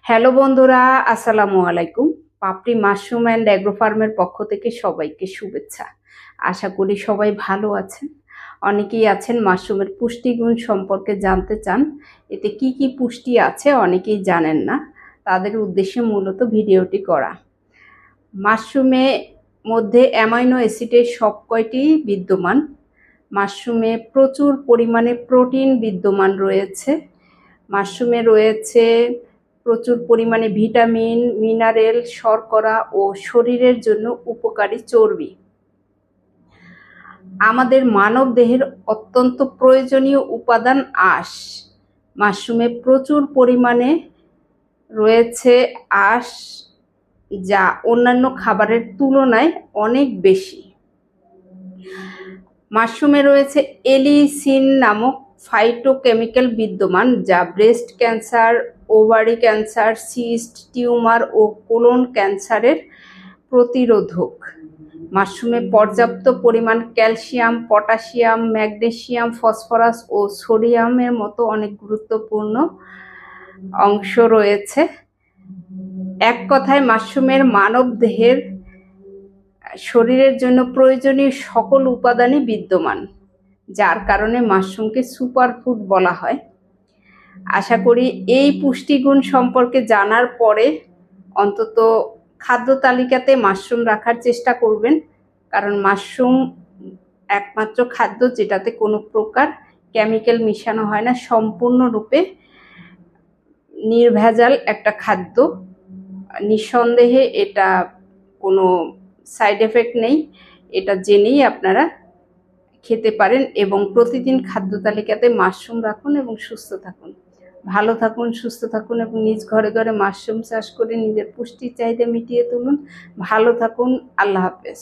Hello বন্ধুরা, আসসালামু আলাইকুম। পাপড়ি মাশরুম অ্যান্ড অ্যাগ্রো ফার্মের পক্ষ থেকে সবাইকে শুভেচ্ছা। আশা করি সবাই ভালো আছেন। অনেকেই আছেন মাশরুমের পুষ্টিগুণ সম্পর্কে জানতে চান, এতে কি কি পুষ্টি আছে অনেকেই জানেন না। তাদের উদ্দেশ্যে মূলত ভিডিওটি করা। মাশরুমে মধ্যে অ্যামাইনো অ্যাসিডের সব কয়টি বিদ্যমান। মাশরুমে প্রচুর পরিমাণে প্রোটিন বিদ্যমান রয়েছে। মাশরুমে রয়েছে প্রচুর পরিমাণে ভিটামিন, মিনারেল, শর্করা ও শরীরের জন্য উপকারী চর্বি। আমাদের মানব দেহের অত্যন্ত প্রয়োজনীয় উপাদান আঁশ। মাশরুমে প্রচুর পরিমাণে রয়েছে আঁশ, যা অন্যান্য খাবারের তুলনায় অনেক বেশি। মাশরুমে রয়েছে এলিসিন নামক ফাইটোকেমিক্যাল বিদ্যমান, যা breast cancer, ovary cancer, cyst, tumour ও কোলন ক্যান্সারের প্রতিরোধক। মাশরুমে পর্যাপ্ত পরিমাণ ক্যালসিয়াম, পটাশিয়াম, ম্যাগনেসিয়াম, ফসফরাস ও সোডিয়ামের মতো অনেক গুরুত্বপূর্ণ অংশ রয়েছে। এক কথায় মাশরুমের মানব দেহের শরীরের জন্য প্রয়োজনীয় সকল উপাদানই বিদ্যমান, যার কারণে মাশরুমকে সুপারফুড বলা হয়। আশা করি এই পুষ্টিগুণ সম্পর্কে জানার পরে অন্তত খাদ্য তালিকাতে মাশরুম রাখার চেষ্টা করবেন, কারণ মাশরুম একমাত্র খাদ্য যেটাতে কোনো প্রকার কেমিক্যাল মিশানো হয় না, সম্পূর্ণরূপে নির্ভেজাল একটা খাদ্য। নিঃসন্দেহে এটা কোনো সাইড এফেক্ট নেই, এটা জেনেই আপনারা খেতে পারেন এবং প্রতিদিন খাদ্য তালিকাতে মাশরুম রাখুন এবং সুস্থ থাকুন। ভালো থাকুন, সুস্থ থাকুন এবং নিজ ঘরে ঘরে মাশরুম চাষ করে নিজের পুষ্টির চাহিদা মিটিয়ে তুলুন। ভালো থাকুন। আল্লাহ হাফেজ।